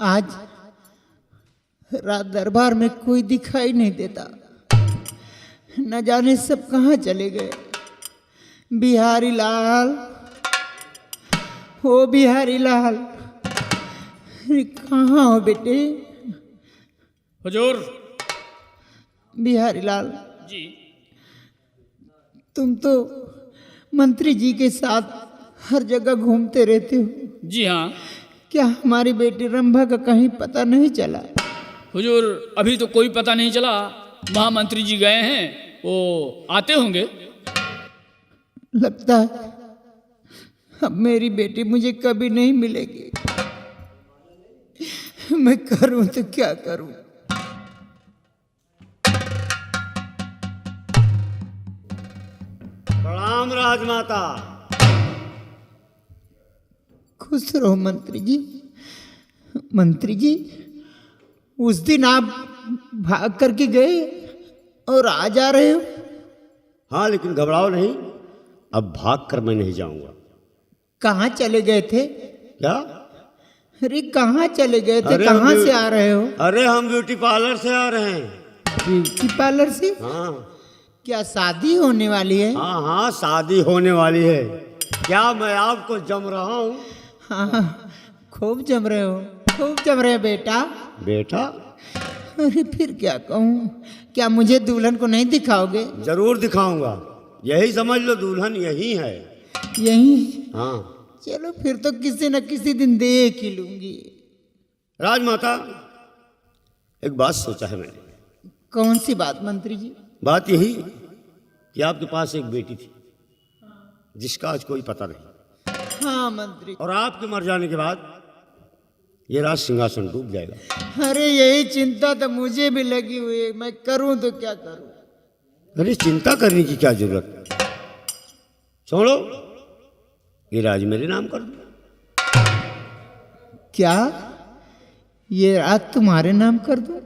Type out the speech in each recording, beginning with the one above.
आज रात दरबार में कोई दिखाई नहीं देता, न जाने सब कहाँ चले गए। बिहारी लाल, हो बिहारी लाल, अरे कहाँ हो बेटे? हुजूर। बिहारी लाल जी। तुम तो मंत्री जी के साथ हर जगह घूमते रहते हो। जी हाँ। क्या हमारी बेटी रंभा का कहीं पता नहीं चला? हुजूर अभी तो कोई पता नहीं चला, महामंत्री जी गए हैं, वो आते होंगे। लगता है अब मेरी बेटी मुझे कभी नहीं मिलेगी। मैं करूं तो क्या करूं? प्रणाम राजमाता। खुश रहो मंत्री जी। मंत्री जी, उस दिन आप भाग करके गए और आज आ रहे हो। हाँ, लेकिन घबराओ नहीं, अब भाग कर मैं नहीं जाऊंगा। कहाँ चले गए थे? क्या? अरे कहाँ चले गए थे? अरे कहाँ से आ रहे हो? अरे हम ब्यूटी पार्लर से आ रहे हैं। ब्यूटी पार्लर से? हाँ क्या शादी होने वाली है? हाँ हाँ, शादी होने वाली है। क्या मैं आपको जम रहा हूँ? हाँ, खूब जम रहे हो, खूब जम रहे हो बेटा। बेटा? अरे फिर क्या कहूँ? क्या मुझे दुल्हन को नहीं दिखाओगे? जरूर दिखाऊंगा, यही समझ लो दुल्हन यही है। यही? हाँ। चलो फिर तो किसी न किसी दिन देख ही लूंगी। राजमाता, एक बात सोचा है मैंने। कौन सी बात मंत्री जी? बात यही कि आपके पास एक बेटी थी जिसका आज कोई पता नहीं, हाँ मंत्री। और आपके मर जाने के बाद ये राज सिंहासन डूब जाएगा। अरे यही चिंता तो मुझे भी लगी हुई है, मैं करूं तो क्या करूं? अरे चिंता करने की क्या जरूरत है? छोड़ो, ये राज मेरे नाम कर दो। क्या ये रात तुम्हारे नाम कर दूं?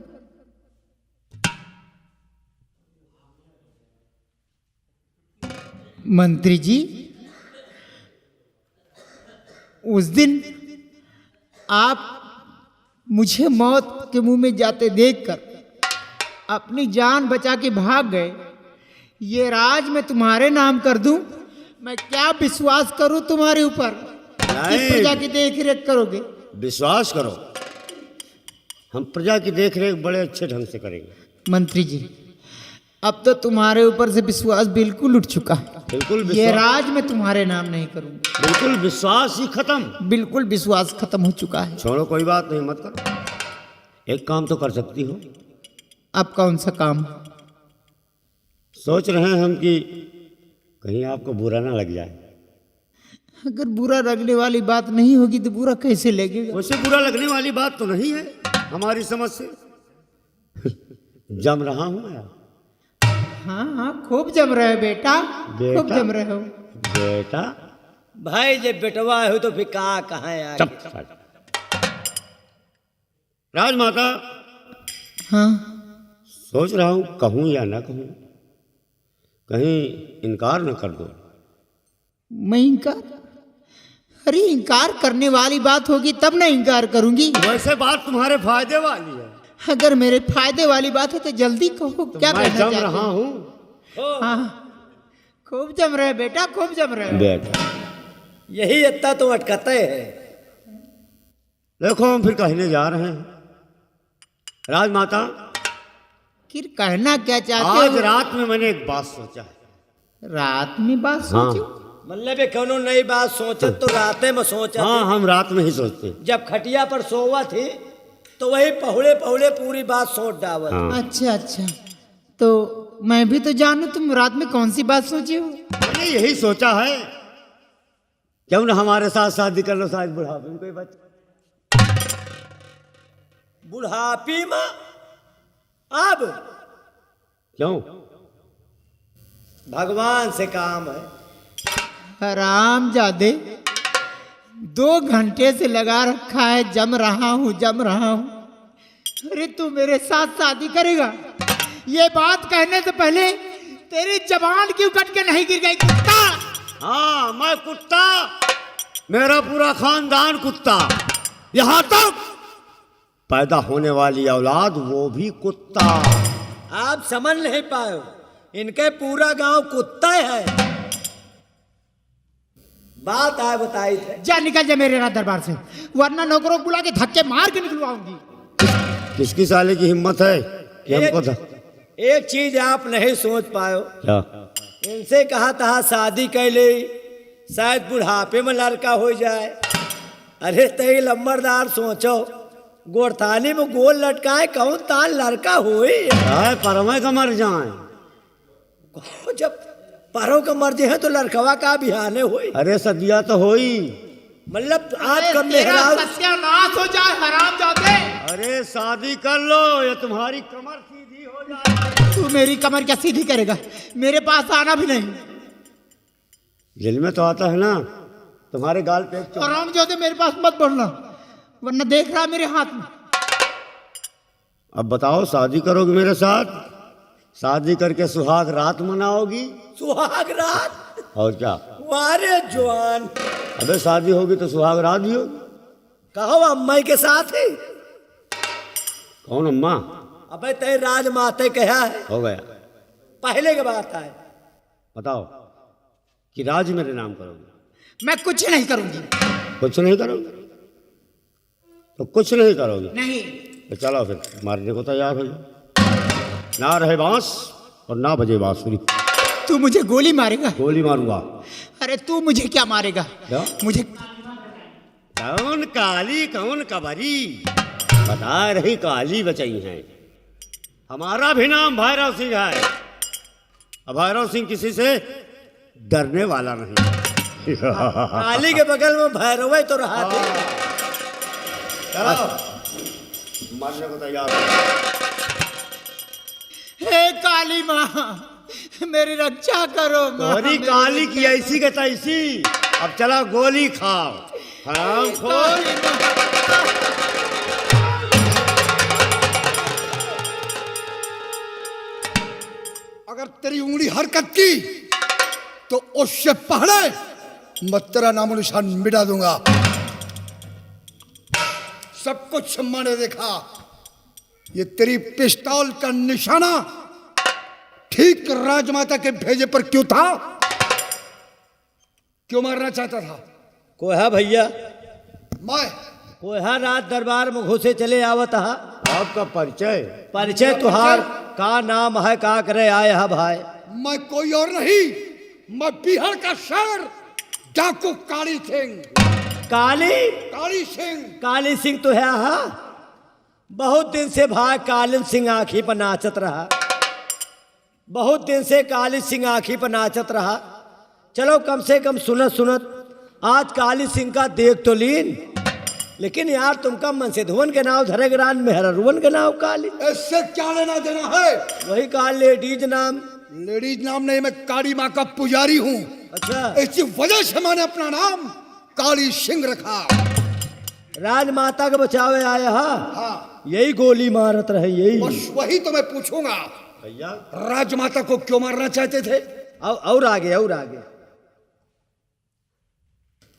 मंत्री जी, उस दिन आप मुझे मौत के मुंह में जाते देखकर अपनी जान बचा के भाग गए। ये राज मैं तुम्हारे नाम कर दूं? मैं क्या विश्वास करूं तुम्हारे ऊपर कि नहीं। प्रजा की देख रेख करोगे? विश्वास करो, हम प्रजा की देखरेख बड़े अच्छे ढंग से करेंगे। मंत्री जी, अब तो तुम्हारे ऊपर से विश्वास बिल्कुल उठ चुका है। बिल्कुल ये विश्वास, राज मैं तुम्हारे नाम नहीं करूंगा। बिल्कुल विश्वास ही खत्म। बिल्कुल विश्वास खत्म हो चुका है। छोड़ो, कोई बात नहीं, मत करो। एक काम तो कर सकती हो। अब कौन सा काम? सोच रहे हैं हम कि कहीं आपको बुरा ना लग जाए। अगर बुरा लगने वाली बात नहीं होगी तो बुरा कैसे लगेगा? वैसे बुरा लगने वाली बात तो नहीं है हमारी समझ से। जम रहा हूं मैं। हाँ हाँ, खूब जम रहे हो बेटा, बेटा? खूब जम रहे हो। बेटा? भाई जब बेटवा हो तो फिर कहाँ यार। चुप। राजमाता, हाँ, सोच रहा हूं कहूं या ना कहूं, कहीं इनकार न कर दो। मैं इनकार? अरे इनकार करने वाली बात होगी तब ना इनकार करूंगी। वैसे बात तुम्हारे फायदे वाली है। अगर मेरे फायदे वाली बात है तो जल्दी कहो, क्या मैं कहना जम चाहते रहा हो? हूं। हाँ, खूब जम रहे हो बेटा, खूब जम रहे हो। बेटा यही इतना तो अटकते है। देखो, हम फिर कहने जा रहे हैं। राजमाता, फिर कहना क्या चाहते आज हो? रात में मैंने एक बात सोचा है। रात में बात हाँ। सोचो? मतलब ये कौनो नई बात सोचे तो राते में सोचा। हाँ, हम रात में ही सोचते हैं। जब खटिया पर सोवा थी तो वही पहुड़े पहुड़े पूरी बात सोच डावल। हाँ। अच्छा अच्छा, तो मैं भी तो जानूं तुम रात में कौन सी बात सोची हो। मैंने यही सोचा है, क्यों ना हमारे साथ शादी कर लो, शायद बुढ़ापे में कोई बच्चा। बुढ़ापी में अब क्यों? भगवान से काम है। हरामजादे, 2 घंटे से लगा रखा है, जम रहा हूँ जम रहा हूँ। अरे तू मेरे साथ शादी करेगा? ये बात कहने से पहले तेरी जबान क्यों कट के नहीं गिर गई कुत्ता? हाँ, मैं कुत्ता, मेरा पूरा खानदान कुत्ता। यहाँ तक पैदा होने वाली औलाद वो भी कुत्ता। आप समझ नहीं पाए, इनके पूरा गांव कुत्ता है। बात आए बताई थे। जा निकल जा मेरे राज दरबार से, वरना नौकरों को बुला के धक्के मार के निकलवाऊंगी। किसकी साले की हिम्मत है कि हमको एक चीज आप नहीं सोच पाए, क्या? इनसे कहा था शादी कर ले, शायद बुढ़ापे में लड़का हो जाए। अरे तई लंबरदार सोचो, गोरथानी में गोल लटकाए कौन तान लड़का होई। परमे का मर जाए। जब पारों का मर्जी है तो लड़कवा का बिहाने होई। अरे सदिया तो होई। मतलब आज कब तेरा मेहराब सत्यानाश हो जाए हरामजादे। अरे शादी कर लो या तुम्हारी कमर सीधी हो जाए। तू मेरी कमर क्या सीधी करेगा? मेरे पास आना भी नहीं। जेल में तो आता है ना, तुम्हारे गाल पे एक चोट। हरामजादे मेरे पास मत बढ़ना, वरना देख रहा मेरे हाथ में। अब बताओ, शादी करोगे मेरे साथ? शादी करके सुहाग रात मनाओगी? सुहाग रात? और क्या? वारे जवान, अबे शादी होगी तो सुहाग रात भी होगी। कहो अम्मा के साथ है। कौन अम्मा? अबे तेरे राजमाते कहा है, हो गया। पहले की बात है। बताओ कि राज मेरे नाम करोगे? मैं कुछ नहीं करूंगी। कुछ नहीं करोगे तो कुछ नहीं करोगे। नहीं। तो चलो फिर मारने को तैयार हो जाओ। ना रहे बांस और ना बजे बांसुरी। तू मुझे गोली मारेगा? गोली मारूंगा। अरे तू मुझे क्या मारेगा? क्या? मुझे कौन काली कौन कबरी, बता रही काली बचाई है। हमारा भी नाम भैरव सिंह है। अब भैरव सिंह किसी से डरने वाला नहीं। काली के बगल में भैरव तो रहा थे। चलो मरने को तैयार हो। हे काली माँ, मेरी रक्षा करो माँ। तोरी काली की ऐसी का तैसी। अब चला गोली खाओ हराम खोर। अगर तेरी उंगली हरकत की तो उससे पहले मैं तेरा नामो निशान मिटा दूंगा। सब कुछ मैंने देखा। ये तेरी पिस्तौल का निशाना ठीक राजमाता के भेजे पर क्यों था? क्यों मारना चाहता था? कोहा भैया, मैं कोहा रात दरबार में घुसे चले आवत हा। आपका परिचय? परिचय तुहार का नाम है, का करे आए हा भाई? मैं कोई और नहीं, मैं बिहार का शेर डाकू काली सिंह। काली? काली सिंह। काली सिंह तो है हा। बहुत दिन से भाई काली सिंह आँखी पर नाचत रहा। बहुत दिन से काली सिंह आँखी पर नाचत रहा। चलो कम से कम सुनत सुनत आज काली सिंह का देख तो लीन। लेकिन यार तुमका मनसेधुवन के नाव धरेगरान में हररुवन के नाव काली। इससे क्या लेना देना है? वही का लेडीज नाम। लेडीज नाम नहीं, मैं काली माँ का पुजारी हूँ। अच्छा, इसी वजह से मैंने अपना नाम काली सिंह रखा। राजमाता के बचावे आया हा। हाँ, यही गोली मारत रहे यही। बस वही तो मैं पूछूंगा। भैया राजमाता को क्यों मारना चाहते थे? और आगे और आगे।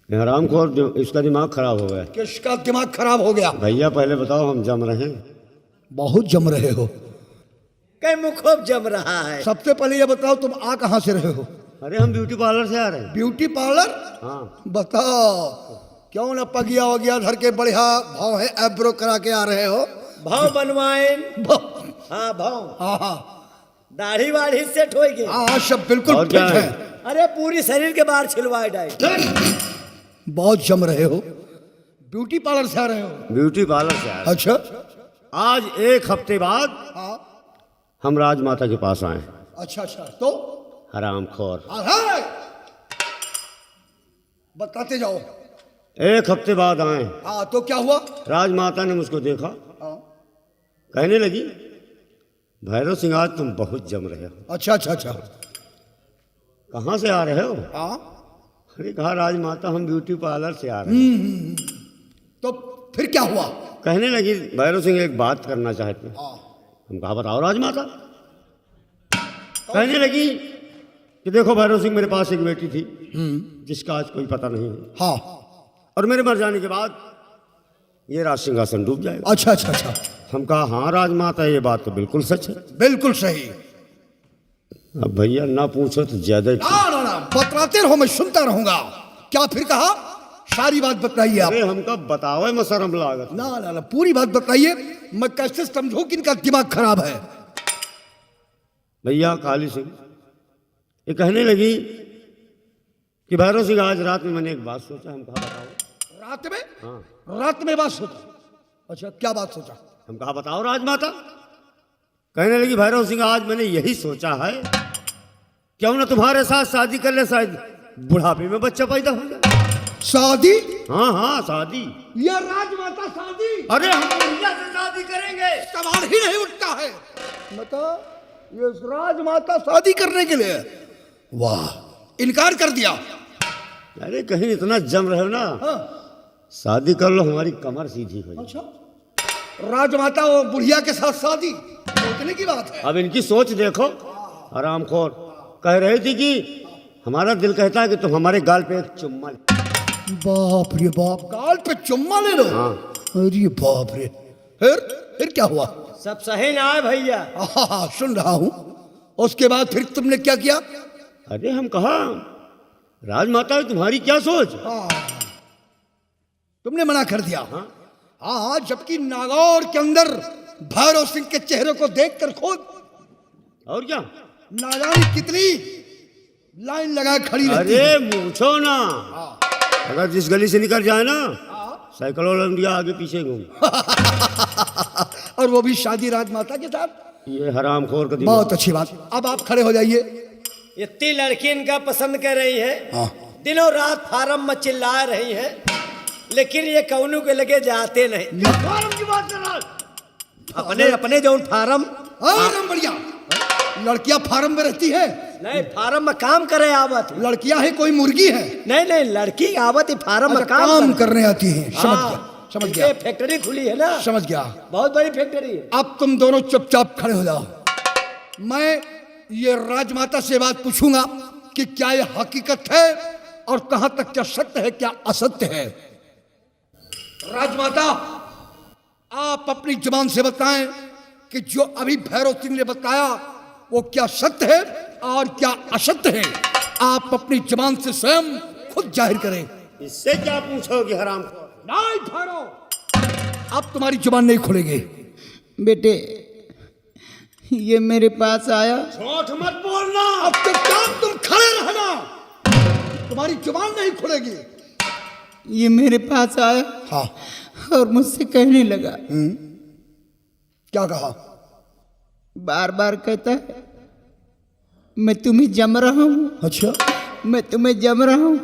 हराम खोर, इसका दिमाग खराब हो गया। किसका दिमाग खराब हो गया? भैया पहले बताओ, हम जम रहे हैं? बहुत जम रहे हो। कई मुखोब जम रहा है। सबसे पहले ये बताओ, तुम आ कहाँ से रहे हो? अरे हम ब्यूटी पार्लर से आ रहे हैं। Beauty parlour? हाँ। बताओ, क्यों ना पगिया वगिया धर के बढ़िया भाव है एब्रो करा के आ रहे हो? भाव बनवाए। ब- हाँ भाव। हाँ हाँ दाढ़ी वाढ़ी सेट होगी। हाँ, सब बिल्कुल और फिट क्या है। है? अरे पूरी शरीर के बाहर छिलवाए डाई। बहुत जम रहे हो। ब्यूटी पार्लर से आ रहे हो? ब्यूटी पार्लर से आ रहे अच्छा। हैं। आज 1 हफ्ते बाद हाँ, हम राजमाता के पास आए। अच्छा अच्छा। तो हराम खोर, हाँ, बताते जाओ। 1 हफ्ते बाद आए। हाँ, तो क्या हुआ? राजमाता ने मुझको देखा, हाँ, कहने लगी, भैरव सिंह आज तुम बहुत जम रहे हो। अच्छा अच्छा अच्छा। कहाँ से आ रहे हो? हाँ, अरे कहा राजमाता हम ब्यूटी पार्लर से आ रहे हैं। तो फिर क्या हुआ? कहने लगी भैरव सिंह एक बात करना चाहते हैं। हाँ, हम कहा बताओ राजमाता। कहने लगी कि देखो भैरव सिंह, मेरे पास एक बेटी थी जिसका आज कोई पता नहीं है, हाँ, और मेरे मर जाने के बाद ये राज सिंहासन डूब जाएगा। अच्छा अच्छा अच्छा, हम कहा हाँ राजमाता, ये बात तो बिल्कुल सच है। बिल्कुल सही। अब भैया ना पूछो तो ज्यादा ही। ना ना ना, बतलाते रहो, मैं सुनता रहूंगा। क्या फिर कहा? सारी बात बताइए आप। अरे हमका बताओ मैं शर्म लागत। ना ना ना, पूरी बात बताइए। मैं कैसे समझूं कि इनका दिमाग खराब है? भैया काली सिंह ये कहने लगी कि भैरव सिंह आज रात में मैंने एक बात सोचा। हम कहा बताओ। रात में? हाँ। रात में बात सोचा? अच्छा, क्या बात सोचा? हम कहा बताओ राजमाता। कहने लगी भैरव सिंह आज मैंने यही सोचा है, क्यों ना तुम्हारे साथ शादी कर ले, शायद बुढ़ापे में बच्चा पैदा हो जाए। शादी? हाँ हाँ शादी। ये राजमाता शादी? अरे हम बुढ़िया से शादी करेंगे। सवाल ही नहीं उठता है। मतलब ये राजमाता शादी करने के लिए? वाह, इनकार कर दिया। अरे कहीं इतना जम रहे हो ना, हाँ। शादी कर लो, हमारी कमर सीधी हो जाए। अच्छा, राजमाता वो बुढ़िया के साथ शादी, सोचने की बात है। अब इनकी सोच देखो। हरामखोर कह रही थी कि हमारा दिल कहता है कि तुम हमारे गाल पे एक चुम्मा ले। बाप रे बाप, गाल पे चुम्मा ले लो? हाँ। अरे बाप रे। फिर क्या हुआ? सब सही ना है भैया? हाँ, सुन रहा हूँ। उसके बाद फिर तुमने क्या किया? अरे हम कहा राजमाता तुम्हारी क्या सोच। हाँ, तुमने मना कर दिया? हाँ, जबकि नागौर के अंदर भैरव सिंह के चेहरे को देखकर खुद और क्या ना जाने कितनी लाइन लगा खड़ी रहती है। अरे पूछो ना, अगर जिस गली से निकल जाए ना, साइकिल इंडिया आगे पीछे घूम। और वो भी शादी राजमाता के साथ। ये हरामखोर का दिमाग। बहुत अच्छी बात। अब आप खड़े हो जाइए। इतनी लड़की इनका पसंद कर रही है, दिनों रात फार्म में चिल्ला रही है, लेकिन ये कौनू के लगे जाते नहीं। फार्म की बात कर रहा। अपने अपने जो फार्म। एकदम बढ़िया। लड़कियां फार्म में रहती है? नहीं, फार्म में काम करे आवत। लड़कियां है कोई मुर्गी है? नहीं नहीं, लड़की आवत ही फार्म में अच्छा, काम करने आती है। समझ हाँ, गया, समझ इनके गया, फैक्ट्री खुली है ना, समझ गया। बहुत बड़ी फैक्ट्री है। अब तुम दोनों चुपचाप खड़े हो जाओ। मैं ये राजमाता से बात पूछूंगा कि क्या ये हकीकत है और कहां तक क्या सत्य है, क्या असत्य है। राजमाता, आप अपनी जुबान से बताएं कि जो अभी भैरव सिंह ने बताया वो क्या सत्य है और क्या असत्य है। आप अपनी जुबान से स्वयं खुद जाहिर करें। इससे क्या पूछोगे हरामखोर। नहीं भैरव, अब तुम्हारी जुबान नहीं खुलेगी। बेटे, ये मेरे पास आया। झूठ मत बोलना। अब चुपचाप तुम खड़े रहना, तुम्हारी जुबान नहीं खुलेगी। ये मेरे पास आया। हाँ। और मुझसे कहने लगा। क्या कहा? बार बार कहता है मैं तुम्हें जम रहा हूँ, अच्छा, मैं तुम्हें जम रहा हूँ।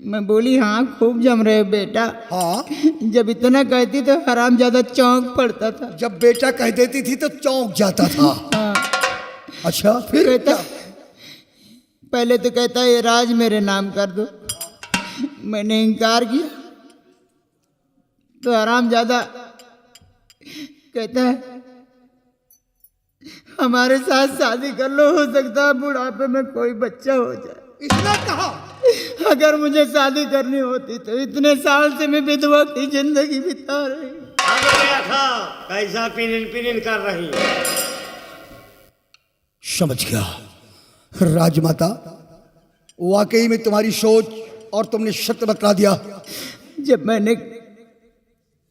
मैं बोली हाँ खूब जम रहे हो बेटा। हाँ। जब इतना कहती तो हराम ज्यादा चौंक पड़ता था। जब बेटा कह देती थी तो चौंक जाता था। हाँ। अच्छा, फिर कहता क्या? पहले तो कहता ये राज मेरे नाम कर दो। मैंने इनकार किया तो हराम ज्यादा कहता है हमारे साथ शादी कर लो, हो सकता है बुढ़ापे में कोई बच्चा हो जाए। इसने कहा? अगर मुझे शादी करनी होती तो इतने साल से मैं विधवा की जिंदगी बिता रही। अब गया था कैसा पिनिन पिनिन कर रही। समझ गया राजमाता, वाकई में तुम्हारी सोच और तुमने सत्य बता दिया। जब मैंने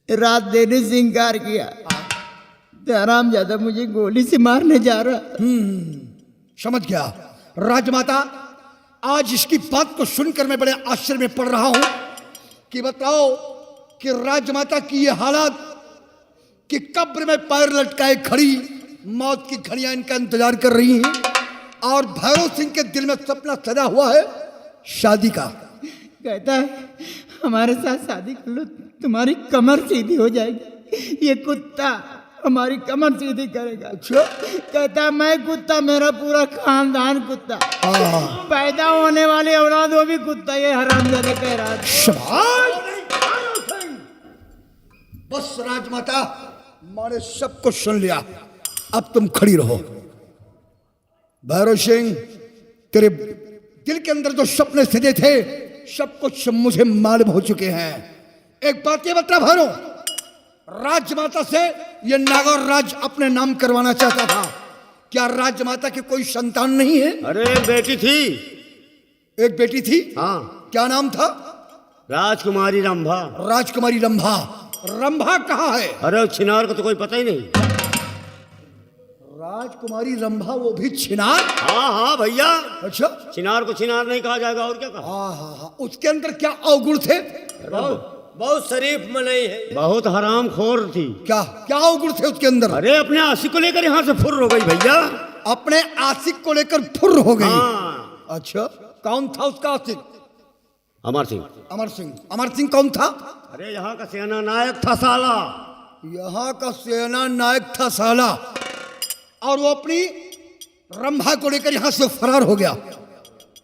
रात देने से इनकार किया तो हराम ज्यादा मुझे गोली से मारने जा रहा था। समझ गया राजमाता, आज इसकी बात को सुनकर मैं बड़े आश्चर्य में पड़ रहा हूं कि बताओ कि राजमाता की ये हालत कि कब्र में पैर लटकाए खड़ी मौत की घड़ियां इनका इंतजार कर रही हैं और भैरव सिंह के दिल में सपना सजा हुआ है शादी का। कहता है हमारे साथ शादी कर लो, तुम्हारी कमर सीधी हो जाएगी। ये कुत्ता हमारी कमर सीधी करेगा। अच्छा, कहता है मैं कुत्ता, मेरा पूरा खानदान कुत्ता, हाँ। पैदा होने वाली औलाद वो भी कुत्ता। ये हरामजादा कह रहा था। शाबाश! बस राजमाता, माने सब कुछ सुन लिया, अब तुम खड़ी रहो। भैरव सिंह, तेरे दिल के अंदर जो सपने सजे थे सब कुछ मुझे मालूम हो चुके हैं। एक बात ये बता भैरव, राजमाता से ये नागौर राज अपने नाम करवाना चाहता था। क्या राजमाता की कोई संतान नहीं है? अरे एक बेटी थी। एक बेटी थी? हाँ, क्या नाम था? राजकुमारी रंभा। राजकुमारी रंभा। रंभा कहाँ है? अरे उस छिनार को तो कोई पता ही नहीं। राजकुमारी रंभा, वो भी छिनार? हाँ हाँ भैया, अच्छा। छिनार को छिनार नहीं कहा जाएगा और क्या कहा। हाँ, उसके अंदर क्या अवगुण थे? बहुत शरीफ मनई है। बहुत हराम खोर थी। क्या क्या अवगुण थे उसके अंदर? अरे अपने आशिक को लेकर यहाँ से फुर्र हो गई भैया। अपने आशिक को लेकर फुर्र हो गई। हाँ, अच्छा, कौन था उसका आशिक? अमर सिंह। अमर सिंह। अमर सिंह कौन था? अरे यहाँ का सेना नायक था साला। यहाँ का सेना नायक था साला, और वो अपनी रंभा को लेकर यहाँ से फरार हो गया।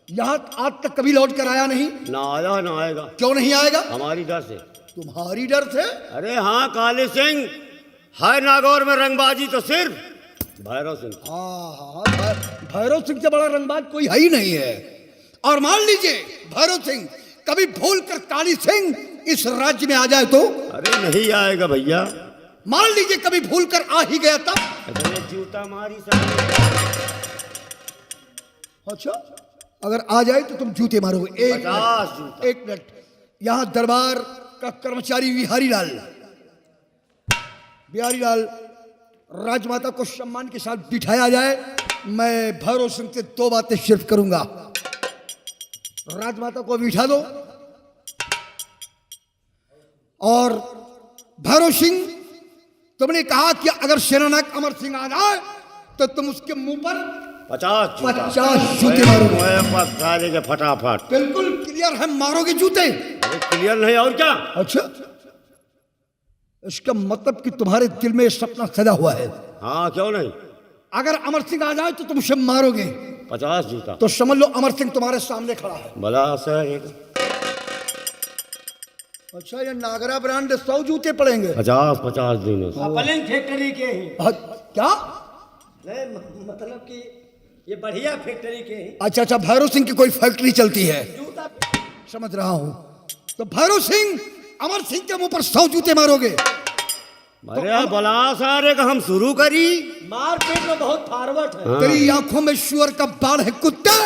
यहाँ आज तक कभी लौट कर आया नहीं? ना आया ना आएगा। क्यों नहीं आएगा? हमारी डर से। तुम्हारी डर से? अरे हाँ काली सिंह है नागौर में रंगबाजी तो सिर्फ भैरव सिंह। हाँ, भैरव सिंह से बड़ा रंगबाज कोई है ही नहीं है। और मान लीजिए भैरव सिंह कभी भूल कर काली सिंह इस राज्य में आ जाए तो? अरे नहीं आएगा भैया। मान लीजिए कभी भूल कर आ ही गया तब? अरे जूता मारी सब। अच्छा, अगर आ जाए तो तुम जूते मारोगे? 50 जूता। एक मिनट, यहाँ दरबार का कर्मचारी बिहारी लाल राजमाता को सम्मान के साथ बिठाया जाए। मैं भैरव सिंह से 2 बातें सिर्फ करूंगा। राजमाता को बिठा दो, और भैरव सिंह, तुमने कहा कि अगर सेनानायक अमर सिंह आ जाए तो तुम उसके मुंह पर 50 जूता। 50 जूते मारोगे? मारोगे फटाफट। बिल्कुल क्लियर है, मारोगे जूते? अरे क्लियर नहीं और क्या। अच्छा, इसका मतलब कि तुम्हारे दिल में सपना सजा हुआ है। हाँ क्यों नहीं। अगर अमर सिंह आ जाए तो तुम उसे मारोगे? 50 जूता। तो समझ लो अमर सिंह तुम्हारे सामने खड़ा है। भला सर। अच्छा, ये नागरा ब्रांड 100 जूते पड़ेंगे? 50 दिनों से। अपलिंग फैक्ट्री के ही। क्या? नहीं, मतलब कि ये बढ़िया फैक्ट्री के ही। अच्छा, भैरव सिंह की कोई फैक्ट्री चलती है? जूता समझ रहा हूं। तो भैरव सिंह अमर सिंह के मुंह पर 100 जूते मारोगे? अरे बला सारे का हम शुरू करी। मारपीट में बहुत फॉरवर्ड है। तेरी आंखों में शुअर का बाढ़ है कुत्ते।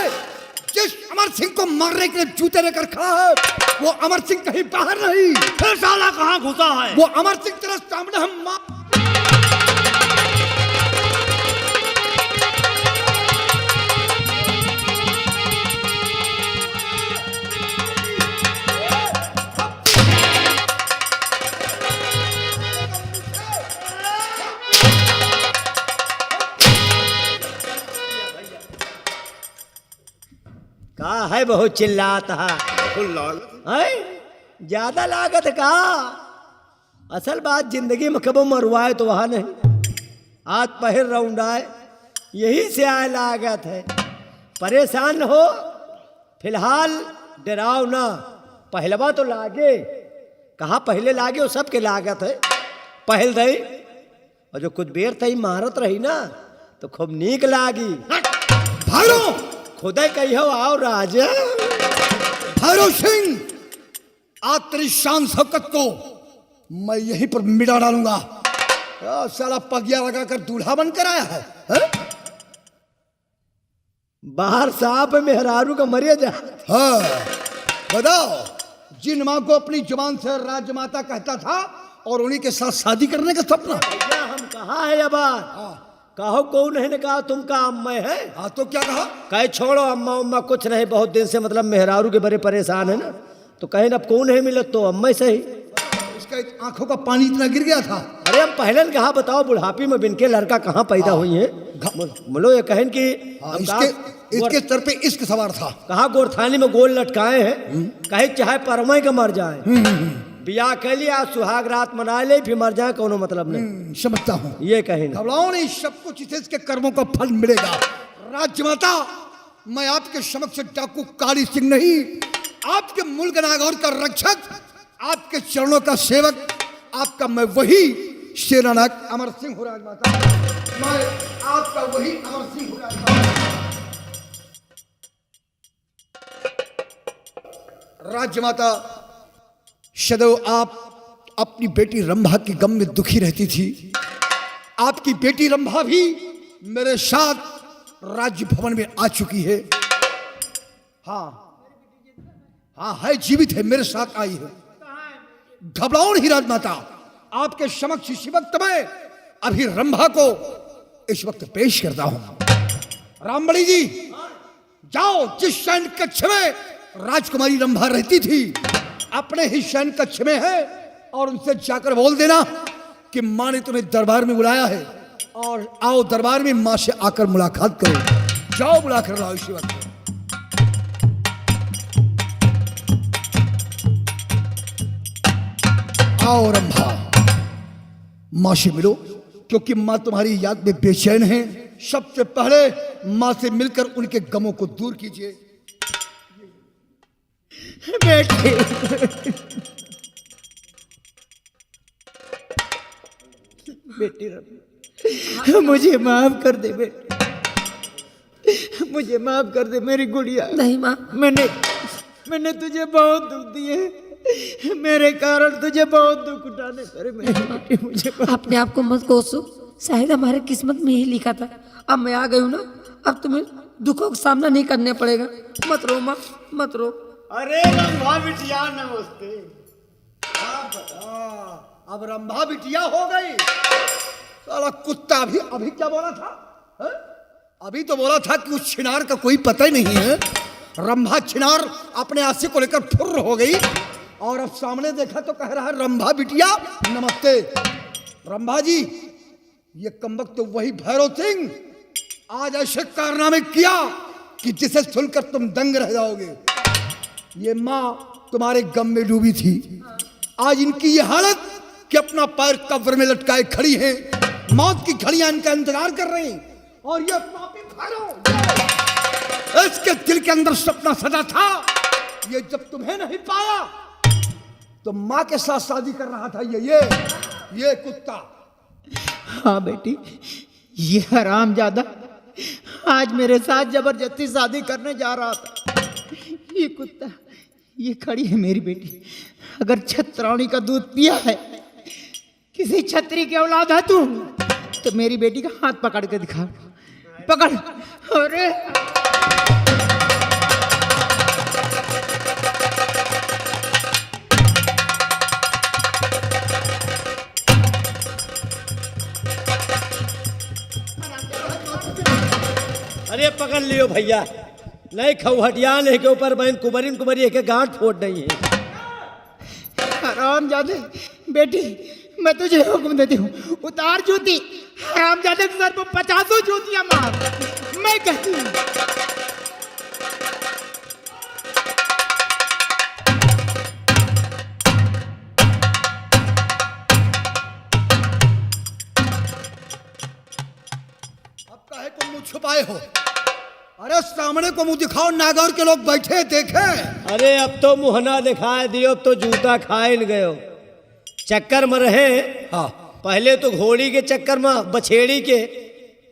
जिस अमर सिंह को मारने के लिए जूते लेकर खड़ा है वो अमर सिंह कहीं बाहर नहीं। फिर साला कहाँ घुसा है? वो अमर सिंह तेरे सामने हम कहा है बहुत चिल्लाता है? ज्यादा लागत का। असल बात जिंदगी में कबो मरवाए तो वहां नहीं। आज पहर राउंड आए, यही से आए लागत है। परेशान न हो, फिलहाल डराओ ना। पहलवा तो लागे, कहा पहले लागे वो सबके लागत है। पहल दई, और जो कुछ बेर तई मारत रही ना तो खूब नीक लागी। भैरव खुदा कहियो आओ राजा। भैरव सिंह, आज तेरी शान शौकत को मैं यहीं पर मिटा डालूंगा। साला पगिया लगाकर दूल्हा बनकर आया है, है? बाहर साहब मेहरारू का मरिया जा। हाँ, बताओ, जिन माँ को अपनी जुबान से राजमाता कहता था और उन्हीं के साथ शादी करने का सपना। भैया हम कहा है अब कहो कौन है ने कहा तुम का अम्मा है? हाँ, तो क्या कहा? कहे छोड़ो अम्मा उम्मा कुछ नहीं, बहुत दिन से मतलब मेहरारू के बड़े परेशान है ना, तो कहे अब कौन है मिलत तो अम्मा सही। इसका आंखों का पानी इतना गिर गया था। अरे हम पहले ने कहा बताओ बुढ़ापी में बिनके लड़का कहाँ पैदा हुई है? बोलो ये कहन की इसके सर पे इश्क सवार था। कहा गोरथानी में गोल लटकाए हैं, कहे चाहे परमय के मर जाए। बियाह कर लिया, सुहाग रात मना ले, फिर मर जाए, कोनो मतलब नहीं। समझता हूँ, ये कहे घबराओ नहीं, सब कुछ इसके कर्मों का फल मिलेगा। राजमाता, मैं आपके समक्ष डाकू काली सिंह नहीं, आपके मुल्क नागौर का रक्षक, आपके चरणों का सेवक, आपका मैं वही सेनानायक अमर सिंह हूँ। राजमाता, मैं आपका वही अमर सिंह हूँ। राजमाता, सदैव आप अपनी बेटी रंभा के गम में दुखी रहती थी। आपकी बेटी रंभा भी मेरे साथ राज्य भवन में आ चुकी है। हाँ हाँ है, जीवित है, मेरे साथ आई है। घबराओ नहीं राजमाता, आपके समक्ष इसी वक्त में अभी रंभा को इस वक्त पेश करता हूं। रामबली जी, जाओ जिस शयन कक्ष में राजकुमारी रंभा रहती थी अपने ही शयन कक्ष में है, और उनसे जाकर बोल देना कि मां ने तुम्हें दरबार में बुलाया है, और आओ दरबार में मां से आकर मुलाकात करो। जाओ बुला कर लाओ इसी वक्त। आओ रंभा, मां से मिलो, क्योंकि मां तुम्हारी याद में बेचैन है। सबसे पहले मां से मिलकर उनके गमों को दूर कीजिए। बेटी, बेटी रंभा, मुझे माफ कर दे बेटी, मुझे माफ कर दे मेरी गुड़िया। नहीं माँ, मैंने तुझे बहुत दुख दिए, मेरे कारण तुझे बहुत दुख उठाने पड़े मेरी बेटी, मुझे अपने आप को मत कोसो, शायद हमारे किस्मत में ही लिखा था। अब मैं आ गई हूँ ना, अब तुम्हें दुखों का सामना नहीं करना पड़ेगा। मत रो माँ, मत रो। अरे रंभा बिटिया नमस्ते। अब रंभा बिटिया हो गई। साला कुत्ता अभी क्या बोला था? है? अभी तो बोला था कि उस छिनार का कोई पता ही नहीं है। रंभा छिनार अपने आशिक को लेकर फुर्र हो गई, और अब सामने देखा तो कह रहा है रंभा बिटिया नमस्ते। रंभा जी, ये कमबख्त तो वही भैरव सिंह आज ऐसे कारनामे किया कि जिसे सुनकर तुम दंग रह जाओगे। ये माँ तुम्हारे गम में डूबी थी, आज इनकी ये हालत कि अपना पैर कब्र में लटकाए खड़ी है, मौत की घड़ियां इनका इंतजार कर रही, और ये पापी भैरव, इसके दिल के अंदर सपना सजा था, ये जब तुम्हें नहीं पाया तो माँ के साथ शादी कर रहा था ये कुत्ता। हाँ बेटी, ये हरामजादा आज मेरे साथ जबरदस्ती शादी करने जा रहा था। ये कुत्ता, ये खड़ी है मेरी बेटी, अगर छत्राणी का दूध पिया है, किसी छत्री की औलाद है तू, तो मेरी बेटी का हाथ पकड़ के दिखा, पकड़। अरे अरे पकड़ लियो भैया, नहीं खौहटियान है के ऊपर बहन कुबरीन कुबरी है के गांठ फोड़ नहीं है। हरामजादे, बेटी मैं तुझे हुक्म देती हूँ, उतार जूती, हरामजादे के सर पर 50 जूतियां मार, मैं कहती हूँ। अब काहे को मुंह छुपाए हो? अरे सामने को मुंह दिखाओ, नागौर के लोग बैठे देखें। अरे अब तो मुँह ना दिखाए दियो, अब तो जूता खाए न गयो। चक्कर में रहे, हाँ, पहले तो घोड़ी के चक्कर में, बछेड़ी के,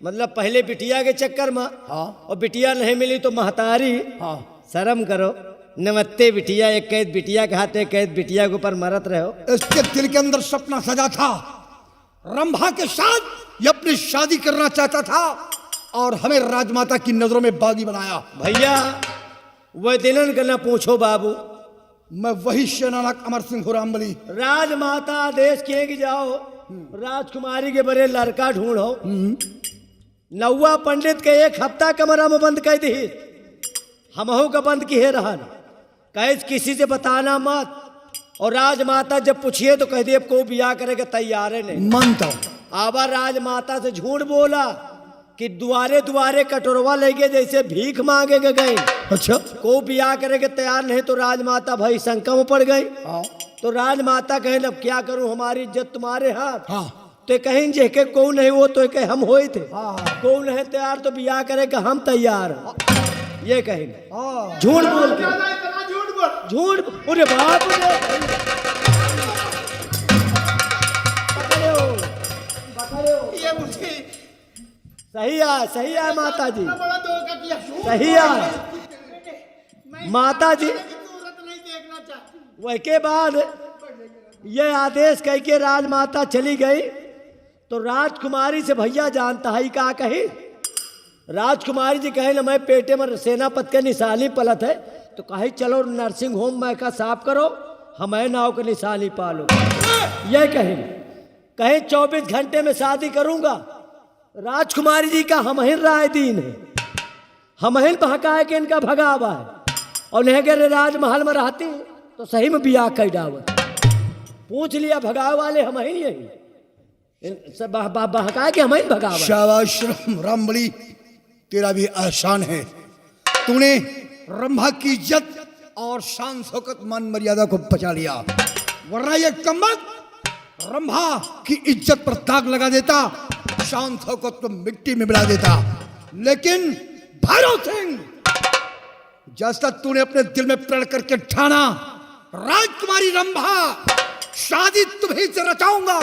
मतलब पहले बिटिया के चक्कर में, हाँ, और बिटिया नहीं मिली तो महतारी। हाँ, शर्म करो, नमत्ते बिटिया, एक कैद बिटिया के हाथ, एक कैद बिटिया के ऊपर मरत रहो। इसके दिल के अंदर सपना सजा था, रंभा के साथ ये अपनी शादी करना चाहता था, और हमें राजमाता की नजरों में बागी बनाया। भैया वह दिलन का न पूछो बाबू, मैं वही सेनानायक अमर सिंह रामबली। राजमाता आदेश किए कि जाओ राजकुमारी के बड़े लड़का ढूंढो। नौवा पंडित के एक हफ्ता कमरा में बंद कर दी, हमहू का बंद किए रहन, कहे किसी से बताना मत, और राजमाता जब पूछिए तो कह दिए को बियाह करे के तैयार है नहीं। मानता हूं। आबा राजमाता से झूठ बोला कि दुआरे दुआरे कटोरवा लेके जैसे भीख मांगे के गए। अच्छा, को बियाह करे के तैयार नहीं तो राजमाता भाई शंका में पड़ गई। हाँ, तो राजमाता कहे अब क्या करूं, हमारी इज्जत तुम्हारे हाथ। हाँ, तो कहीं जे के को नहीं वो तो कहे हम होए थे, हाँ, को नहीं तैयार तो बियाह करे के हम तैयार हैं। ये कहेंगे हाँ, झूठ बोल के, झूठ। अरे बाप रे, पकड़े हो, पकड़े हो। ये मुझे सही है माता जी, बड़ा धोखा किया। सही है माता जी। सूरत नहीं देखना चाहती। वह के बाद ये आदेश कह के राजमाता चली गई तो राजकुमारी से भैया जानता है का कही। राजकुमारी जी कहे ना मैं पेटे में सेनापति के निशानी पलत है तो कहे चलो नर्सिंग होम में का साफ करो हमें नाव के निशानी पालो। ये कहे 24 घंटे में शादी करूंगा। राजकुमारी जी का हमहिन राय दीन है, हमहिन बहका है कि इनका भगावा है और नहीं अगर राजमहल में रहती तो सही में बियाह कर डावत। पूछ लिया भगाव वाले हमहिन यही सब बहका कि हमहिन भगावा। शाबाश रामबली, तेरा भी एहसान है। तूने रंभा की इज्जत और शान शौकत मान मर्यादा को बचा लिया, वरना ये कमबख्त रंभा की इज्जत पर दाग लगा देता, शान शौकत को मिट्टी में मिला देता। लेकिन भैरव सिंह, जैसा तूने अपने दिल में प्रण करके ठाना राजकुमारी रंभा शादी तुम्हीं से रचाऊंगा,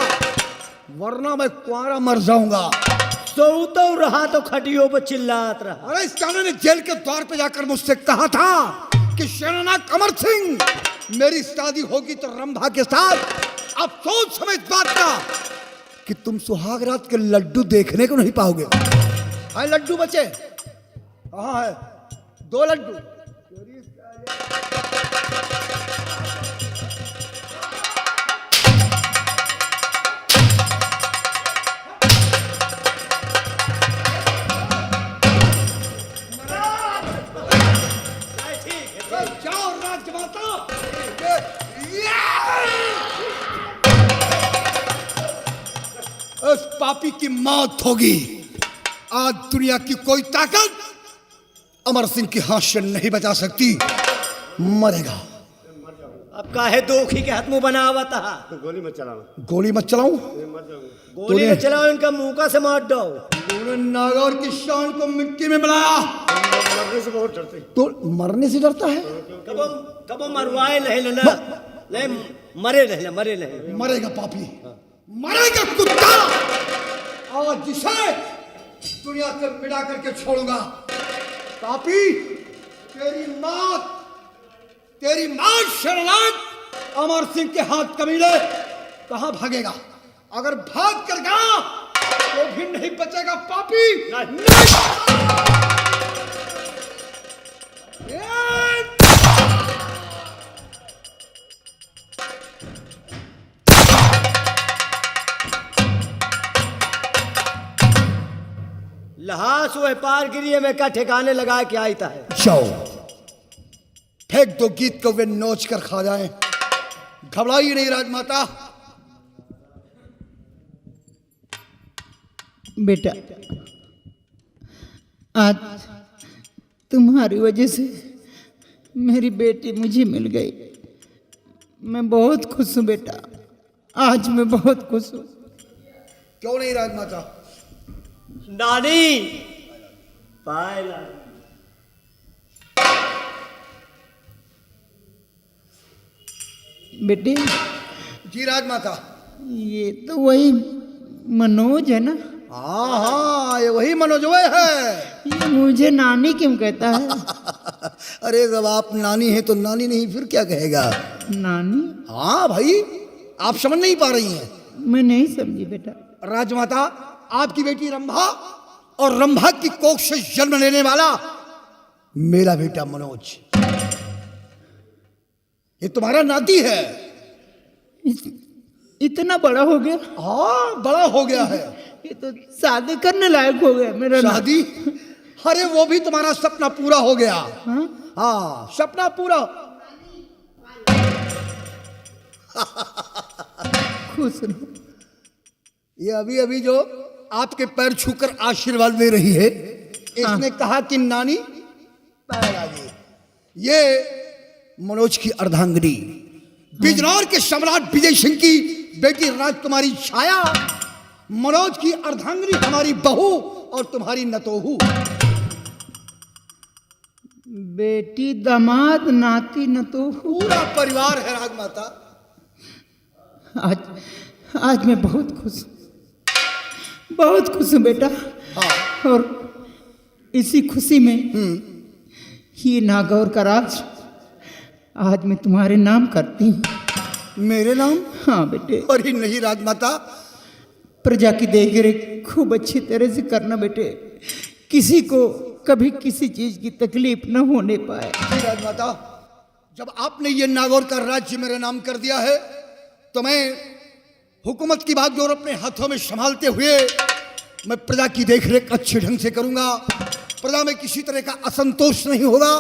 वरना मैं कुंवारा मर जाऊंगा। सोता रहा तो खटियों पर चिल्लात रहा। अरे इस कानून ने जेल के द्वार पे जाकर मुझसे कहा था कि सेनानायक अमर सिंह मेरी शादी होगी तो रंभा के साथ। अब सोच समझ बात का कि तुम सुहाग रात के लड्डू देखने को नहीं पाओगे। हाय लड्डू बचे कहाँ है? 2 लड्डू। उस पापी की मौत होगी। आज दुनिया की कोई ताकत अमर सिंह की हाथ से नहीं बचा सकती। मरेगा। अब काहे दोखी के हाथ मुंह बना हुआ था। गोली मत चलाओ। गोली मत चलाऊं? गोली में चलाओ इनका मुंह का से मार दो। तूने नागौर की शान को मिट्टी में मिलाया। मरने से बहुत डरते। तो मरने से डरता है? कबो मरवाए नहीं मरे नहीं। मरेगा पापी, मरेगा कुत्ता। आज जिसे दुनिया से मिटा करके छोड़ूंगा। पापी, तेरी मां शरणागत अमर सिंह के हाथ कमीने कहां भागेगा? अगर भाग कर गया तो भी नहीं बचेगा पापी। लहास हुए पार गिरिए में का ठिकाने लगा के आई था। जाओ फेंक दो गीत को, वे नोच कर खा जाएं। घबराइए नहीं राजमाता। बेटा, आज तुम्हारी वजह से मेरी बेटी मुझे मिल गई। मैं बहुत खुश हूँ बेटा, आज मैं बहुत खुश हूँ। क्यों नहीं राजमाता? नानी पायला बेटी, जी राजमाता। ये तो वही मनोज है ना? हाँ हाँ, ये वही मनोजवय है। ये मुझे नानी क्यों कहता है? अरे जब आप नानी हैं तो नानी नहीं फिर क्या कहेगा? नानी? हाँ भाई, आप समझ नहीं पा रही हैं। मैं नहीं समझी बेटा। राजमाता, आपकी बेटी रंभा और रंभा की कोख से जन्म लेने वाला मेरा बेटा मनोज, ये तुम्हारा नाती है। इतना बड़ा हो गया? हाँ, बड़ा हो गया है। ये तो शादी करने लायक हो गया मेरा। शादी? अरे वो भी तुम्हारा सपना पूरा हो गया। हाँ? हाँ, सपना पूरा। खुश रहो। ये अभी अभी जो आपके पैर छूकर आशीर्वाद दे रही है, इसने कहा कि नानी पैर आगे। ये मनोज की अर्धांगिनी, बिजनौर के सम्राट विजय सिंह की बेटी राजकुमारी छाया, मनोज की अर्धांगिनी हमारी बहू और तुम्हारी नतोहू। बेटी, दामाद, नाती, नतोहू, पूरा परिवार है राजमाता। आज मैं बहुत खुश हूँ बेटा। हाँ। और इसी खुशी में ये नागौर का राज आज मैं तुम्हारे नाम करती हूँ। मेरे नाम? हाँ बेटे, अरे नहीं राजमाता, प्रजा की देखरेख खूब अच्छी तरह से करना बेटे, किसी को कभी किसी चीज की तकलीफ न होने पाए। जी राजमाता, जब आपने ये नागौर का राज्य मेरे नाम कर दिया है तो मैं हुकूमत की बात जो अपने हाथों में संभालते हुए मैं प्रजा की देखरेख अच्छे ढंग से करूंगा। प्रजा में किसी तरह का असंतोष नहीं होगा,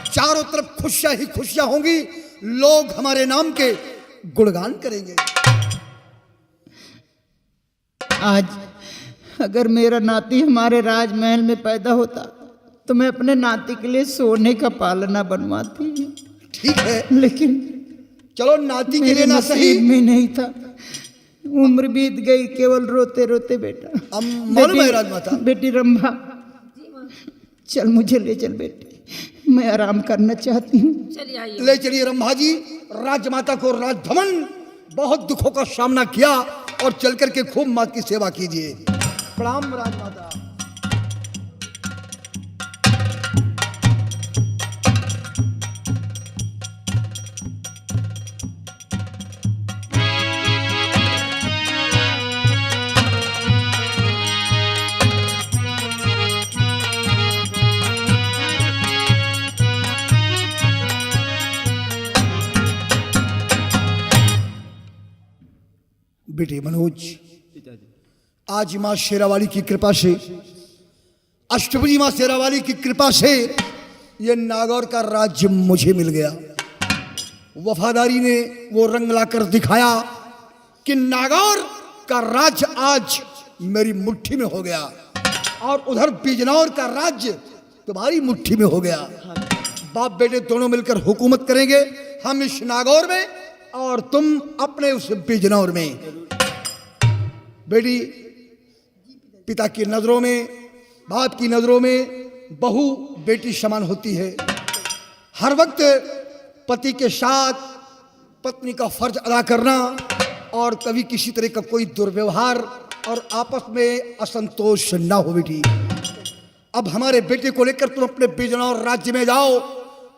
चारों तरफ खुशियां ही खुशियां होंगी, लोग हमारे नाम के गुणगान करेंगे। आज अगर मेरा नाती हमारे राजमहल में पैदा होता तो मैं अपने नाती के लिए सोने का पालना बनवाती, ठीक है, लेकिन चलो नाती के मेरे लिए ना सही, नसीब में नहीं था। उम्र बीत गई केवल रोते रोते बेटा। अब मालूम है राजमाता, बेटी रंभा, चल मुझे ले चल बेटी, मैं आराम करना चाहती हूँ। चलिए आइए। ले चलिए रंभा जी, राजमाता को राजभवन बहुत दुखों का सामना किया और चल करके खूब माँ की सेवा कीजिए। प्रणाम राजमाता। बेटे मनोज, आज माँ शेरावाली की कृपा से, अष्टभुजी माँ शेरावाली की कृपा से ये नागौर का राज्य मुझे मिल गया। वफादारी ने वो रंग लाकर दिखाया कि नागौर का राज्य आज मेरी मुट्ठी में हो गया और उधर बिजनौर का राज्य तुम्हारी मुट्ठी में हो गया। बाप बेटे दोनों मिलकर हुकूमत करेंगे, हम इस नागौर में और तुम अपने उस बिजनौर में। बेटी पिता की नजरों में, बाप की नजरों में बहू बेटी समान होती है। हर वक्त पति के साथ पत्नी का फर्ज अदा करना और कभी किसी तरह का कोई दुर्व्यवहार और आपस में असंतोष ना हो। बेटी अब हमारे बेटे को लेकर तुम अपने बिजनौर राज्य में जाओ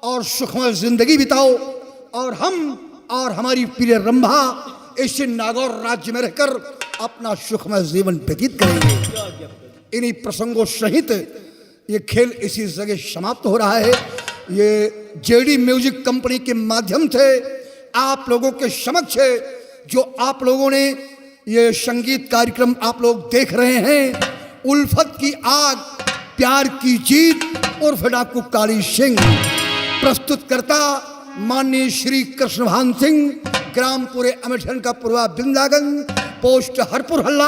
और सुखमय जिंदगी बिताओ और हम और हमारी प्रिय रंभा इस नागौर राज्य में रहकर अपना सुखमय जीवन व्यतीत करेंगे। इन्हीं प्रसंगों सहित ये खेल इसी जगह समाप्त हो रहा है। ये जेडी म्यूजिक कंपनी के माध्यम से आप लोगों के समक्ष जो आप लोगों ने ये संगीत कार्यक्रम आप लोग देख रहे हैं, उल्फत की आग प्यार की जीत उर्फ डाकू काली सिंह, प्रस्तुतकर्ता माननीय श्री कृष्णभान सिंह, ग्राम पूरे अमेठन का पूर्वा बिंदागंज, पोस्ट हरपुर हल्ला,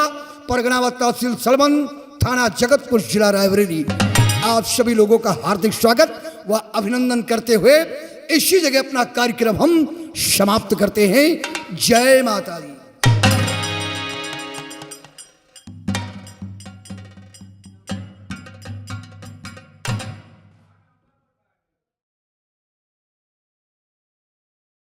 परगना व तहसील सलमन, थाना जगतपुर, जिला रायबरेली। आप सभी लोगों का हार्दिक स्वागत व अभिनंदन करते हुए इसी जगह अपना कार्यक्रम हम समाप्त करते हैं। जय माता दी।